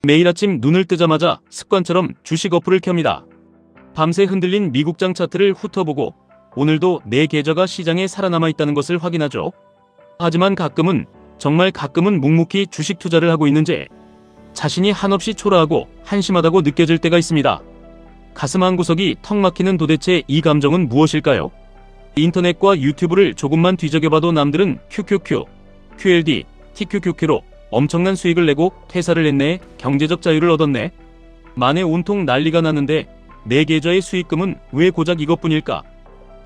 매일 아침 눈을 뜨자마자 습관처럼 주식 어플을 켭니다. 밤새 흔들린 미국장 차트를 훑어보고 오늘도 내 계좌가 시장에 살아남아 있다는 것을 확인하죠. 하지만 가끔은, 정말 가끔은 묵묵히 주식 투자를 하고 있는지 자신이 한없이 초라하고 한심하다고 느껴질 때가 있습니다. 가슴 한구석이 턱 막히는 도대체 이 감정은 무엇일까요? 인터넷과 유튜브를 조금만 뒤적여봐도 남들은 QQQ, QLD, TQQQ로 엄청난 수익을 내고 퇴사를 했네, 경제적 자유를 얻었네, 만에 온통 난리가 났는데 내 계좌의 수익금은 왜 고작 이것뿐일까?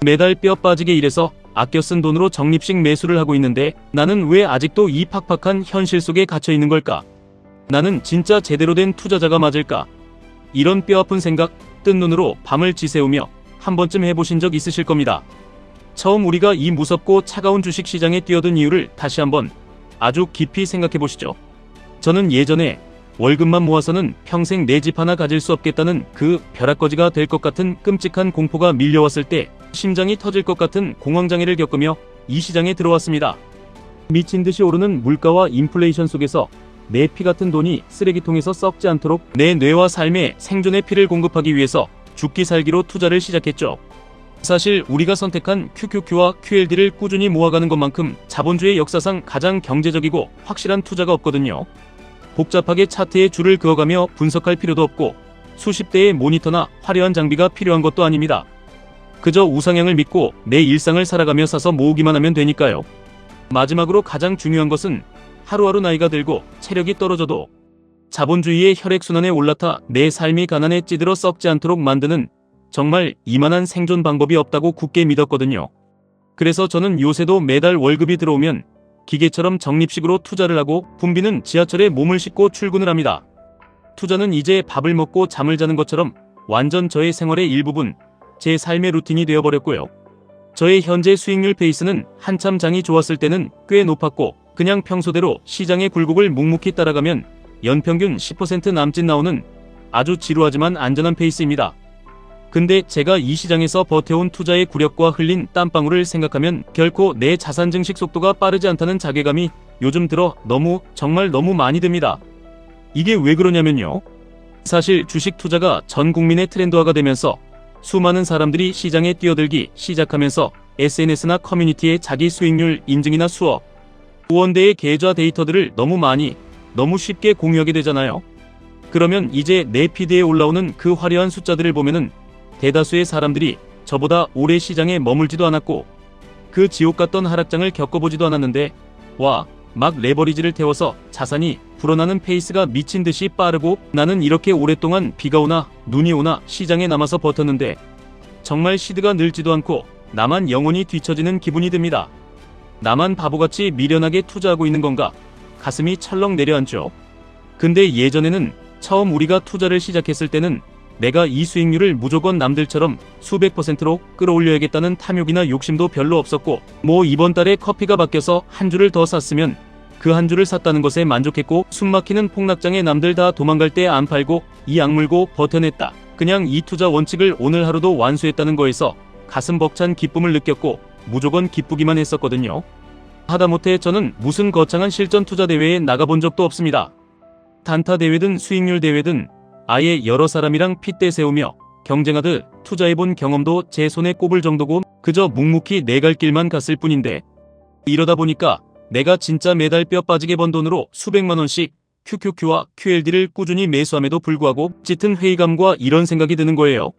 매달 뼈 빠지게 일해서 아껴 쓴 돈으로 적립식 매수를 하고 있는데 나는 왜 아직도 이 팍팍한 현실 속에 갇혀 있는 걸까? 나는 진짜 제대로 된 투자자가 맞을까? 이런 뼈아픈 생각, 뜬 눈으로 밤을 지새우며 한 번쯤 해보신 적 있으실 겁니다. 처음 우리가 이 무섭고 차가운 주식시장에 뛰어든 이유를 다시 한번 아주 깊이 생각해 보시죠. 저는 예전에 월급만 모아서는 평생 내 집 하나 가질 수 없겠다는 그 벼락거지가 될 것 같은 끔찍한 공포가 밀려왔을 때 심장이 터질 것 같은 공황장애를 겪으며 이 시장에 들어왔습니다. 미친듯이 오르는 물가와 인플레이션 속에서 내 피 같은 돈이 쓰레기통에서 썩지 않도록 내 뇌와 삶에 생존의 피를 공급하기 위해서 죽기 살기로 투자를 시작했죠. 사실 우리가 선택한 QQQ와 QLD를 꾸준히 모아가는 것만큼 자본주의 역사상 가장 경제적이고 확실한 투자가 없거든요. 복잡하게 차트에 줄을 그어가며 분석할 필요도 없고 수십 대의 모니터나 화려한 장비가 필요한 것도 아닙니다. 그저 우상향을 믿고 내 일상을 살아가며 사서 모으기만 하면 되니까요. 마지막으로 가장 중요한 것은 하루하루 나이가 들고 체력이 떨어져도 자본주의의 혈액순환에 올라타 내 삶이 가난에 찌들어 썩지 않도록 만드는 정말 이만한 생존 방법이 없다고 굳게 믿었거든요. 그래서 저는 요새도 매달 월급이 들어오면 기계처럼 적립식으로 투자를 하고 붐비는 지하철에 몸을 싣고 출근을 합니다. 투자는 이제 밥을 먹고 잠을 자는 것처럼 완전 저의 생활의 일부분, 제 삶의 루틴이 되어버렸고요. 저의 현재 수익률 페이스는 한참 장이 좋았을 때는 꽤 높았고 그냥 평소대로 시장의 굴곡을 묵묵히 따라가면 연평균 10% 남짓 나오는 아주 지루하지만 안전한 페이스입니다. 근데 제가 이 시장에서 버텨온 투자의 굴욕과 흘린 땀방울을 생각하면 결코 내 자산 증식 속도가 빠르지 않다는 자괴감이 요즘 들어 정말 너무 많이 듭니다. 이게 왜 그러냐면요. 사실 주식 투자가 전 국민의 트렌드화가 되면서 수많은 사람들이 시장에 뛰어들기 시작하면서 SNS나 커뮤니티에 자기 수익률 인증이나 수억, 후원대의 계좌 데이터들을 너무 쉽게 공유하게 되잖아요. 그러면 이제 내 피드에 올라오는 그 화려한 숫자들을 보면은 대다수의 사람들이 저보다 오래 시장에 머물지도 않았고 그 지옥 같던 하락장을 겪어보지도 않았는데 막 레버리지를 태워서 자산이 불어나는 페이스가 미친듯이 빠르고 나는 이렇게 오랫동안 비가 오나 눈이 오나 시장에 남아서 버텼는데 정말 시드가 늘지도 않고 나만 영원히 뒤처지는 기분이 듭니다. 나만 바보같이 미련하게 투자하고 있는 건가? 가슴이 철렁 내려앉죠. 근데 예전에는 처음 우리가 투자를 시작했을 때는 내가 이 수익률을 무조건 남들처럼 수백 %로 끌어올려야겠다는 탐욕이나 욕심도 별로 없었고 이번 달에 커피가 바뀌어서 한 주를 더 샀으면 그 한 주를 샀다는 것에 만족했고 숨막히는 폭락장에 남들 다 도망갈 때 안 팔고 이 악물고 버텨냈다. 그냥 이 투자 원칙을 오늘 하루도 완수했다는 거에서 가슴 벅찬 기쁨을 느꼈고 무조건 기쁘기만 했었거든요. 하다못해 저는 무슨 거창한 실전 투자 대회에 나가본 적도 없습니다. 단타 대회든 수익률 대회든 아예 여러 사람이랑 핏대 세우며 경쟁하듯 투자해본 경험도 제 손에 꼽을 정도고 그저 묵묵히 내 갈 길만 갔을 뿐인데 이러다 보니까 내가 진짜 매달 뼈 빠지게 번 돈으로 수백만 원씩 QQQ와 QLD를 꾸준히 매수함에도 불구하고 짙은 회의감과 이런 생각이 드는 거예요.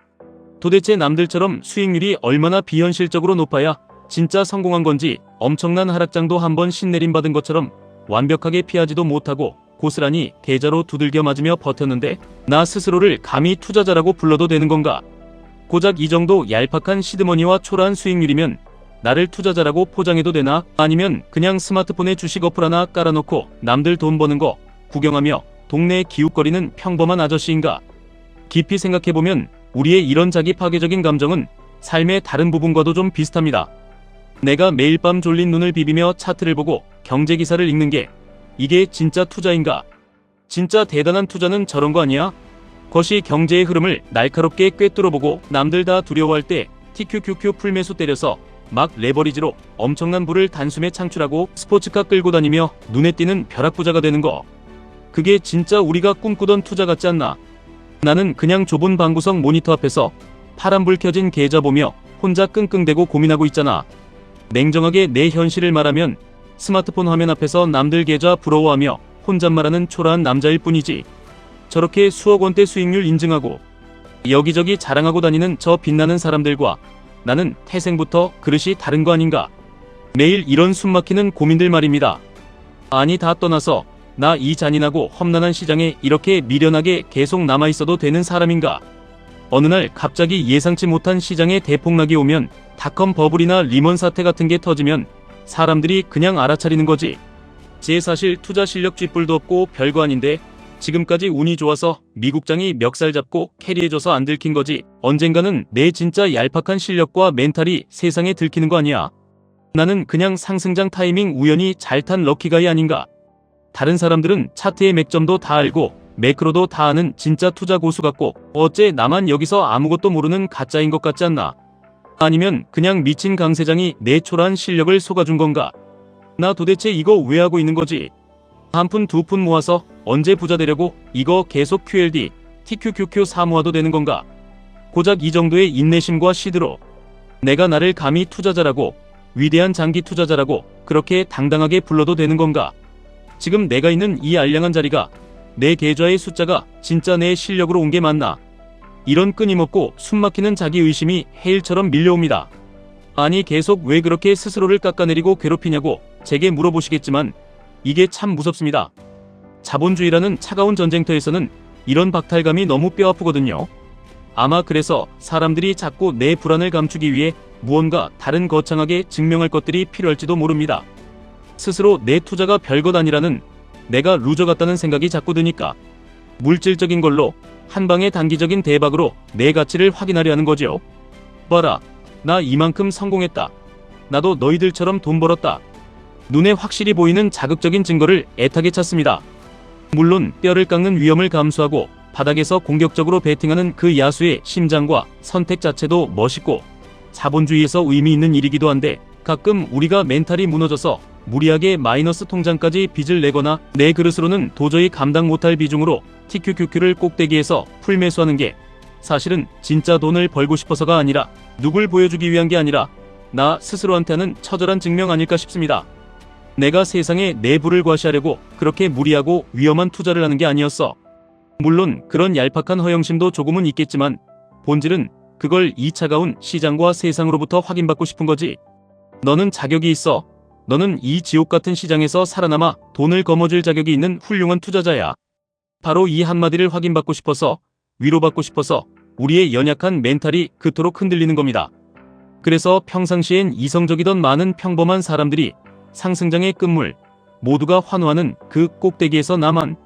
도대체 남들처럼 수익률이 얼마나 비현실적으로 높아야 진짜 성공한 건지 엄청난 하락장도 한번 신내림 받은 것처럼 완벽하게 피하지도 못하고 고스란히 계좌로 두들겨 맞으며 버텼는데 나 스스로를 감히 투자자라고 불러도 되는 건가? 고작 이 정도 얄팍한 시드머니와 초라한 수익률이면 나를 투자자라고 포장해도 되나? 아니면 그냥 스마트폰에 주식 어플 하나 깔아놓고 남들 돈 버는 거 구경하며 동네에 기웃거리는 평범한 아저씨인가? 깊이 생각해보면 우리의 이런 자기 파괴적인 감정은 삶의 다른 부분과도 좀 비슷합니다. 내가 매일 밤 졸린 눈을 비비며 차트를 보고 경제기사를 읽는 게 이게 진짜 투자인가? 진짜 대단한 투자는 저런 거 아니야? 것이 경제의 흐름을 날카롭게 꿰뚫어보고 남들 다 두려워할 때 TQQQ 풀매수 때려서 막 레버리지로 엄청난 부를 단숨에 창출하고 스포츠카 끌고 다니며 눈에 띄는 벼락부자가 되는 거. 그게 진짜 우리가 꿈꾸던 투자 같지 않나? 나는 그냥 좁은 방구석 모니터 앞에서 파란불 켜진 계좌 보며 혼자 끙끙대고 고민하고 있잖아. 냉정하게 내 현실을 말하면 스마트폰 화면 앞에서 남들 계좌 부러워하며 혼잣말하는 초라한 남자일 뿐이지. 저렇게 수억 원대 수익률 인증하고 여기저기 자랑하고 다니는 저 빛나는 사람들과 나는 태생부터 그릇이 다른 거 아닌가? 매일 이런 숨막히는 고민들 말입니다. 아니, 다 떠나서 나 이 잔인하고 험난한 시장에 이렇게 미련하게 계속 남아있어도 되는 사람인가? 어느 날 갑자기 예상치 못한 시장에 대폭락이 오면, 닷컴 버블이나 리먼 사태 같은 게 터지면 사람들이 그냥 알아차리는 거지. 제 사실 투자 실력 쥐뿔도 없고 별거 아닌데 지금까지 운이 좋아서 미국장이 멱살 잡고 캐리해줘서 안 들킨 거지. 언젠가는 내 진짜 얄팍한 실력과 멘탈이 세상에 들키는 거 아니야. 나는 그냥 상승장 타이밍 우연히 잘 탄 럭키가이 아닌가. 다른 사람들은 차트의 맥점도 다 알고 매크로도 다 아는 진짜 투자 고수 같고, 어째 나만 여기서 아무것도 모르는 가짜인 것 같지 않나? 아니면 그냥 미친 강세장이 내 초라한 실력을 속아준 건가? 나 도대체 이거 왜 하고 있는 거지? 한 푼 두 푼 모아서 언제 부자 되려고 이거 계속 QLD, TQQQ 사모아도 되는 건가? 고작 이 정도의 인내심과 시드로 내가 나를 감히 투자자라고, 위대한 장기 투자자라고 그렇게 당당하게 불러도 되는 건가? 지금 내가 있는 이 알량한 자리가, 내 계좌의 숫자가 진짜 내 실력으로 온 게 맞나? 이런 끊임없고 숨막히는 자기의심이 해일처럼 밀려옵니다. 아니, 계속 왜 그렇게 스스로를 깎아내리고 괴롭히냐고 제게 물어보시겠지만 이게 참 무섭습니다. 자본주의라는 차가운 전쟁터에서는 이런 박탈감이 너무 뼈아프거든요. 아마 그래서 사람들이 자꾸 내 불안을 감추기 위해 무언가 다른 거창하게 증명할 것들이 필요할지도 모릅니다. 스스로 내 투자가 별것 아니라는, 내가 루저 같다는 생각이 자꾸 드니까 물질적인 걸로 한방의 단기적인 대박으로 내 가치를 확인하려 하는 거죠. 봐라, 나 이만큼 성공했다. 나도 너희들처럼 돈 벌었다. 눈에 확실히 보이는 자극적인 증거를 애타게 찾습니다. 물론 뼈를 깎는 위험을 감수하고 바닥에서 공격적으로 배팅하는 그 야수의 심장과 선택 자체도 멋있고 자본주의에서 의미 있는 일이기도 한데, 가끔 우리가 멘탈이 무너져서 무리하게 마이너스 통장까지 빚을 내거나 내 그릇으로는 도저히 감당 못할 비중으로 TQQQ를 꼭대기에서 풀매수하는 게 사실은 진짜 돈을 벌고 싶어서가 아니라, 누굴 보여주기 위한 게 아니라 나 스스로한테 하는 처절한 증명 아닐까 싶습니다. 내가 세상에 내 부를 과시하려고 그렇게 무리하고 위험한 투자를 하는 게 아니었어. 물론 그런 얄팍한 허영심도 조금은 있겠지만 본질은 그걸 이 차가운 시장과 세상으로부터 확인받고 싶은 거지. 너는 자격이 있어. 너는 이 지옥 같은 시장에서 살아남아 돈을 거머쥘 자격이 있는 훌륭한 투자자야. 바로 이 한마디를 확인받고 싶어서, 위로받고 싶어서 우리의 연약한 멘탈이 그토록 흔들리는 겁니다. 그래서 평상시엔 이성적이던 많은 평범한 사람들이 상승장의 끝물, 모두가 환호하는 그 꼭대기에서 나만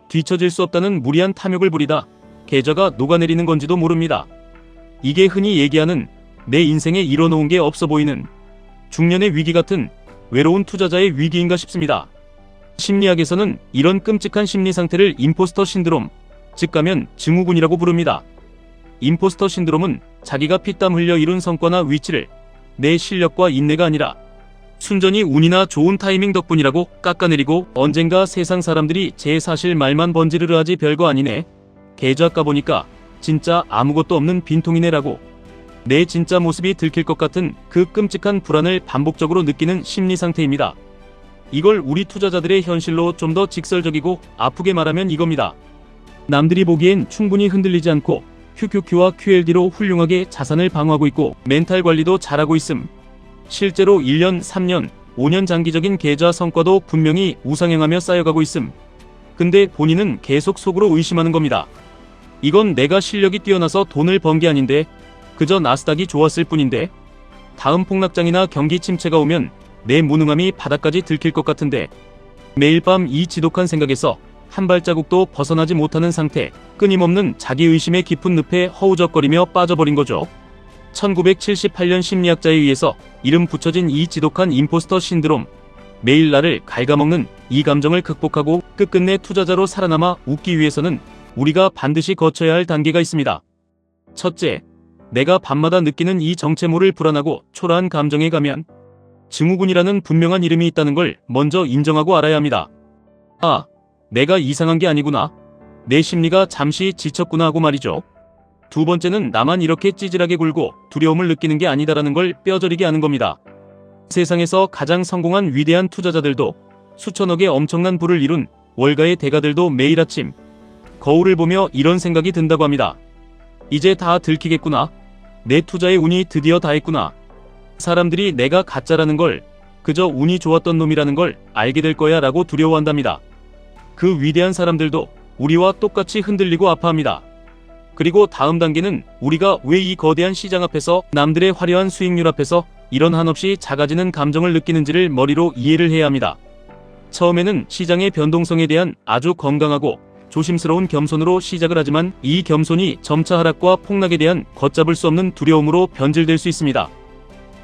뒤처질 수 없다는 무리한 탐욕을 부리다 계좌가 녹아내리는 건지도 모릅니다. 이게 흔히 얘기하는 내 인생에 이뤄놓은 게 없어 보이는 중년의 위기 같은 외로운 투자자의 위기인가 싶습니다. 심리학에서는 이런 끔찍한 심리 상태를 임포스터 신드롬, 즉 가면 증후군이라고 부릅니다. 임포스터 신드롬은 자기가 피땀 흘려 이룬 성과나 위치를 내 실력과 인내가 아니라 순전히 운이나 좋은 타이밍 덕분이라고 깎아내리고, 언젠가 세상 사람들이 제 사실 말만 번지르르 하지 별거 아니네, 계좌 까보니까 진짜 아무것도 없는 빈통이네라고 내 진짜 모습이 들킬 것 같은 그 끔찍한 불안을 반복적으로 느끼는 심리 상태입니다. 이걸 우리 투자자들의 현실로 좀 더 직설적이고 아프게 말하면 이겁니다. 남들이 보기엔 충분히 흔들리지 않고 QQQ와 QLD로 훌륭하게 자산을 방어하고 있고 멘탈 관리도 잘하고 있음. 실제로 1년, 3년, 5년 장기적인 계좌 성과도 분명히 우상향하며 쌓여가고 있음. 근데 본인은 계속 속으로 의심하는 겁니다. 이건 내가 실력이 뛰어나서 돈을 번 게 아닌데, 그저 나스닥이 좋았을 뿐인데, 다음 폭락장이나 경기 침체가 오면 내 무능함이 바닥까지 들킬 것 같은데, 매일 밤 이 지독한 생각에서 한 발자국도 벗어나지 못하는 상태, 끊임없는 자기의심의 깊은 늪에 허우적거리며 빠져버린 거죠. 1978년 심리학자에 의해서 이름 붙여진 이 지독한 임포스터 신드롬, 매일 나를 갉아먹는 이 감정을 극복하고 끝끝내 투자자로 살아남아 웃기 위해서는 우리가 반드시 거쳐야 할 단계가 있습니다. 첫째, 내가 밤마다 느끼는 이 정체 모를 불안하고 초라한 감정에 가면 증후군이라는 분명한 이름이 있다는 걸 먼저 인정하고 알아야 합니다. 아, 내가 이상한 게 아니구나. 내 심리가 잠시 지쳤구나 하고 말이죠. 두 번째는 나만 이렇게 찌질하게 굴고 두려움을 느끼는 게 아니다라는 걸 뼈저리게 아는 겁니다. 세상에서 가장 성공한 위대한 투자자들도 수천억의 엄청난 부를 이룬 월가의 대가들도 매일 아침 거울을 보며 이런 생각이 든다고 합니다. 이제 다 들키겠구나. 내 투자의 운이 드디어 다했구나. 사람들이 내가 가짜라는 걸, 그저 운이 좋았던 놈이라는 걸 알게 될 거야 라고 두려워한답니다. 그 위대한 사람들도 우리와 똑같이 흔들리고 아파합니다. 그리고 다음 단계는 우리가 왜 이 거대한 시장 앞에서 남들의 화려한 수익률 앞에서 이런 한없이 작아지는 감정을 느끼는지를 머리로 이해를 해야 합니다. 처음에는 시장의 변동성에 대한 아주 건강하고 조심스러운 겸손으로 시작을 하지만 이 겸손이 점차 하락과 폭락에 대한 걷잡을 수 없는 두려움으로 변질될 수 있습니다.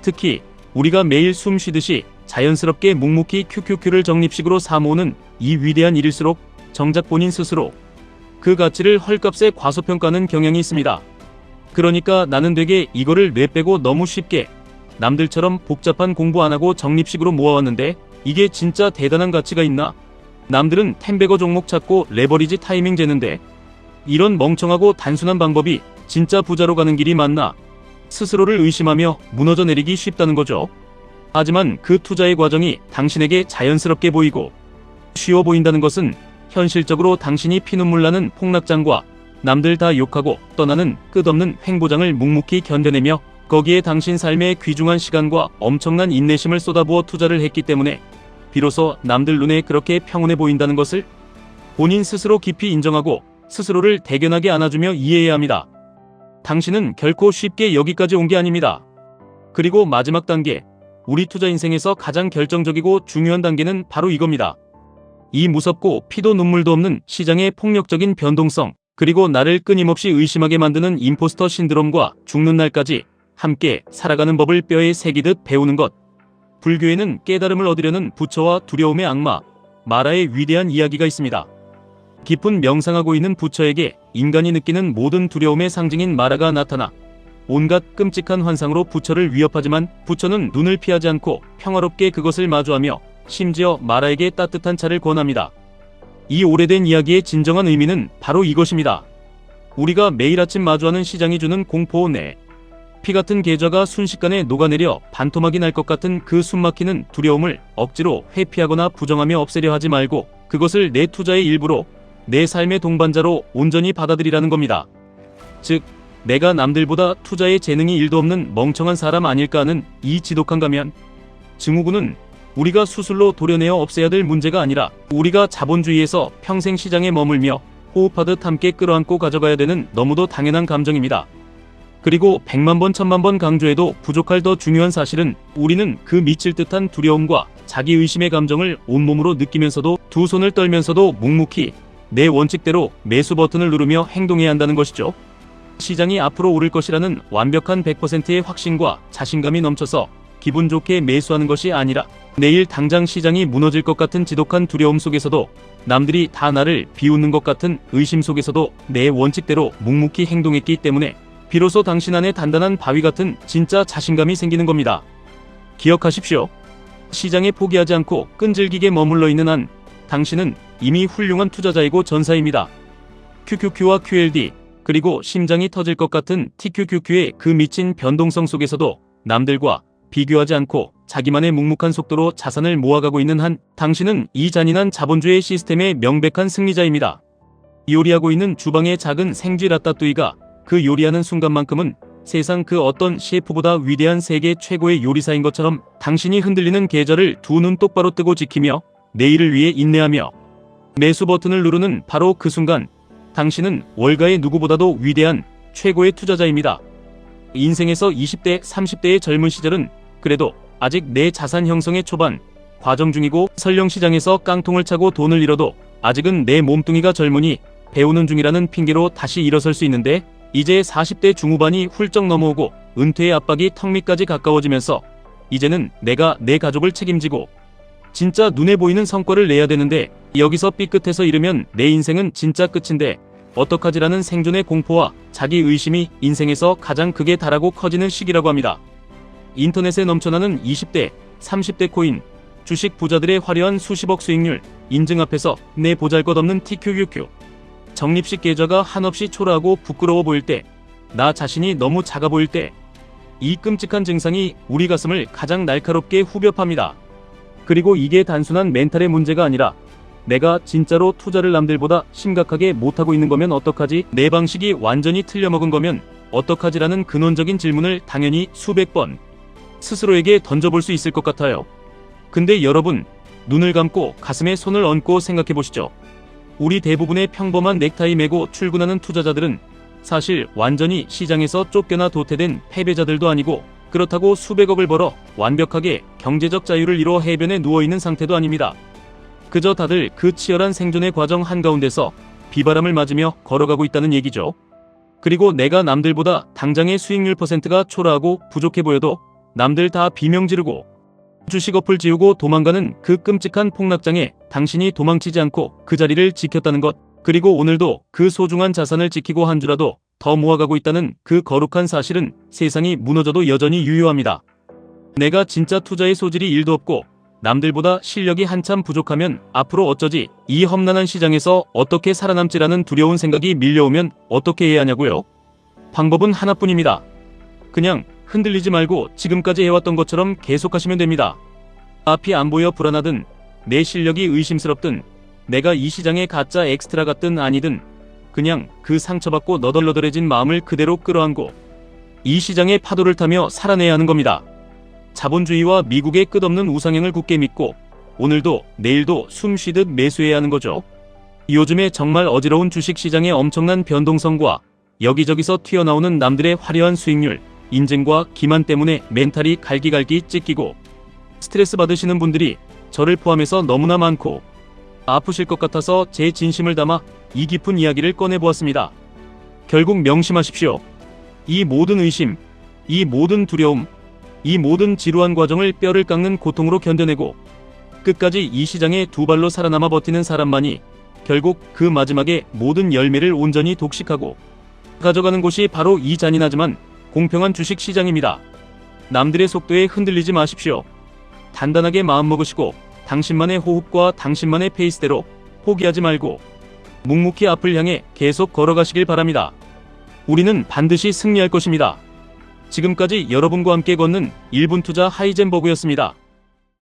특히 우리가 매일 숨 쉬듯이 자연스럽게 묵묵히 QQQ를 적립식으로 사모으는 이 위대한 일일수록 정작 본인 스스로 그 가치를 헐값에 과소평가하는 경향이 있습니다. 그러니까 나는 되게 이거를 뇌 빼고 너무 쉽게 남들처럼 복잡한 공부 안 하고 적립식으로 모아왔는데 이게 진짜 대단한 가치가 있나? 남들은 템베거 종목 찾고 레버리지 타이밍 재는데 이런 멍청하고 단순한 방법이 진짜 부자로 가는 길이 맞나? 스스로를 의심하며 무너져 내리기 쉽다는 거죠. 하지만 그 투자의 과정이 당신에게 자연스럽게 보이고 쉬워 보인다는 것은 현실적으로 당신이 피눈물 나는 폭락장과 남들 다 욕하고 떠나는 끝없는 횡보장을 묵묵히 견뎌내며 거기에 당신 삶의 귀중한 시간과 엄청난 인내심을 쏟아부어 투자를 했기 때문에 비로소 남들 눈에 그렇게 평온해 보인다는 것을 본인 스스로 깊이 인정하고 스스로를 대견하게 안아주며 이해해야 합니다. 당신은 결코 쉽게 여기까지 온 게 아닙니다. 그리고 마지막 단계, 우리 투자 인생에서 가장 결정적이고 중요한 단계는 바로 이겁니다. 이 무섭고 피도 눈물도 없는 시장의 폭력적인 변동성, 그리고 나를 끊임없이 의심하게 만드는 임포스터 신드롬과 죽는 날까지 함께 살아가는 법을 뼈에 새기듯 배우는 것. 불교에는 깨달음을 얻으려는 부처와 두려움의 악마, 마라의 위대한 이야기가 있습니다. 깊은 명상하고 있는 부처에게 인간이 느끼는 모든 두려움의 상징인 마라가 나타나 온갖 끔찍한 환상으로 부처를 위협하지만 부처는 눈을 피하지 않고 평화롭게 그것을 마주하며 심지어 마라에게 따뜻한 차를 권합니다. 이 오래된 이야기의 진정한 의미는 바로 이것입니다. 우리가 매일 아침 마주하는 시장이 주는 공포 내 피 같은 계좌가 순식간에 녹아내려 반토막이 날 것 같은 그 숨막히는 두려움을 억지로 회피하거나 부정하며 없애려 하지 말고 그것을 내 투자의 일부로 내 삶의 동반자로 온전히 받아들이라는 겁니다. 즉, 내가 남들보다 투자에 재능이 1도 없는 멍청한 사람 아닐까 하는 이 지독한 가면 증후군은 우리가 수술로 도려내어 없애야 될 문제가 아니라 우리가 자본주의에서 평생 시장에 머물며 호흡하듯 함께 끌어안고 가져가야 되는 너무도 당연한 감정입니다. 그리고 100만 번 1000만 번 강조해도 부족할 더 중요한 사실은 우리는 그 미칠 듯한 두려움과 자기의심의 감정을 온몸으로 느끼면서도 두 손을 떨면서도 묵묵히 내 원칙대로 매수 버튼을 누르며 행동해야 한다는 것이죠. 시장이 앞으로 오를 것이라는 완벽한 100%의 확신과 자신감이 넘쳐서 기분 좋게 매수하는 것이 아니라 내일 당장 시장이 무너질 것 같은 지독한 두려움 속에서도 남들이 다 나를 비웃는 것 같은 의심 속에서도 내 원칙대로 묵묵히 행동했기 때문에 비로소 당신 안에 단단한 바위 같은 진짜 자신감이 생기는 겁니다. 기억하십시오. 시장에 포기하지 않고 끈질기게 머물러 있는 한 당신은 이미 훌륭한 투자자이고 전사입니다. QQQ와 QLD, 그리고 심장이 터질 것 같은 TQQQ의 그 미친 변동성 속에서도 남들과 비교하지 않고 자기만의 묵묵한 속도로 자산을 모아가고 있는 한 당신은 이 잔인한 자본주의 시스템의 명백한 승리자입니다. 요리하고 있는 주방의 작은 생쥐 라따뚜이가 그 요리하는 순간만큼은 세상 그 어떤 셰프보다 위대한 세계 최고의 요리사인 것처럼 당신이 흔들리는 계좌를 두 눈 똑바로 뜨고 지키며 내일을 위해 인내하며 매수 버튼을 누르는 바로 그 순간 당신은 월가의 누구보다도 위대한 최고의 투자자입니다. 인생에서 20대, 30대의 젊은 시절은 그래도 아직 내 자산 형성의 초반 과정 중이고 설령 시장에서 깡통을 차고 돈을 잃어도 아직은 내 몸뚱이가 젊으니 배우는 중이라는 핑계로 다시 일어설 수 있는데 이제 40대 중후반이 훌쩍 넘어오고 은퇴의 압박이 턱 밑까지 가까워지면서 이제는 내가 내 가족을 책임지고 진짜 눈에 보이는 성과를 내야 되는데 여기서 삐끗해서 이르면 내 인생은 진짜 끝인데 어떡하지라는 생존의 공포와 자기의심이 인생에서 가장 극에 달하고 커지는 시기라고 합니다. 인터넷에 넘쳐나는 20대, 30대 코인, 주식 부자들의 화려한 수십억 수익률 인증 앞에서 내 보잘것없는 TQQQ 적립식 계좌가 한없이 초라하고 부끄러워 보일 때, 나 자신이 너무 작아 보일 때, 이 끔찍한 증상이 우리 가슴을 가장 날카롭게 후벼 팝니다. 그리고 이게 단순한 멘탈의 문제가 아니라 내가 진짜로 투자를 남들보다 심각하게 못하고 있는 거면 어떡하지? 내 방식이 완전히 틀려먹은 거면 어떡하지라는 근원적인 질문을 당연히 수백 번 스스로에게 던져볼 수 있을 것 같아요. 근데 여러분, 눈을 감고 가슴에 손을 얹고 생각해 보시죠. 우리 대부분의 평범한 넥타이 메고 출근하는 투자자들은 사실 완전히 시장에서 쫓겨나 도태된 패배자들도 아니고, 그렇다고 수백억을 벌어 완벽하게 경제적 자유를 이뤄 해변에 누워있는 상태도 아닙니다. 그저 다들 그 치열한 생존의 과정 한가운데서 비바람을 맞으며 걸어가고 있다는 얘기죠. 그리고 내가 남들보다 당장의 수익률 퍼센트가 초라하고 부족해 보여도 남들 다 비명 지르고 주식 어플 지우고 도망가는 그 끔찍한 폭락장에 당신이 도망치지 않고 그 자리를 지켰다는 것, 그리고 오늘도 그 소중한 자산을 지키고 한 주라도 더 모아가고 있다는 그 거룩한 사실은 세상이 무너져도 여전히 유효합니다. 내가 진짜 투자의 소질이 1도 없고 남들보다 실력이 한참 부족하면 앞으로 어쩌지, 이 험난한 시장에서 어떻게 살아남지라는 두려운 생각이 밀려오면 어떻게 해야 하냐고요? 방법은 하나뿐입니다. 그냥 흔들리지 말고 지금까지 해왔던 것처럼 계속하시면 됩니다. 앞이 안 보여 불안하든, 내 실력이 의심스럽든, 내가 이 시장의 가짜 엑스트라 같든 아니든, 그냥 그 상처받고 너덜너덜해진 마음을 그대로 끌어안고 이 시장의 파도를 타며 살아내야 하는 겁니다. 자본주의와 미국의 끝없는 우상향을 굳게 믿고 오늘도 내일도 숨 쉬듯 매수해야 하는 거죠. 요즘에 정말 어지러운 주식시장의 엄청난 변동성과 여기저기서 튀어나오는 남들의 화려한 수익률 인증과 기만 때문에 멘탈이 갈기갈기 찢기고 스트레스 받으시는 분들이 저를 포함해서 너무나 많고 아프실 것 같아서 제 진심을 담아 이 깊은 이야기를 꺼내보았습니다. 결국 명심하십시오. 이 모든 의심, 이 모든 두려움, 이 모든 지루한 과정을 뼈를 깎는 고통으로 견뎌내고 끝까지 이 시장에 두 발로 살아남아 버티는 사람만이 결국 그 마지막에 모든 열매를 온전히 독식하고 가져가는 곳이 바로 이 잔인하지만 공평한 주식 시장입니다. 남들의 속도에 흔들리지 마십시오. 단단하게 마음먹으시고 당신만의 호흡과 당신만의 페이스대로 포기하지 말고 묵묵히 앞을 향해 계속 걸어가시길 바랍니다. 우리는 반드시 승리할 것입니다. 지금까지 여러분과 함께 걷는 1분 투자 하이젠버그였습니다.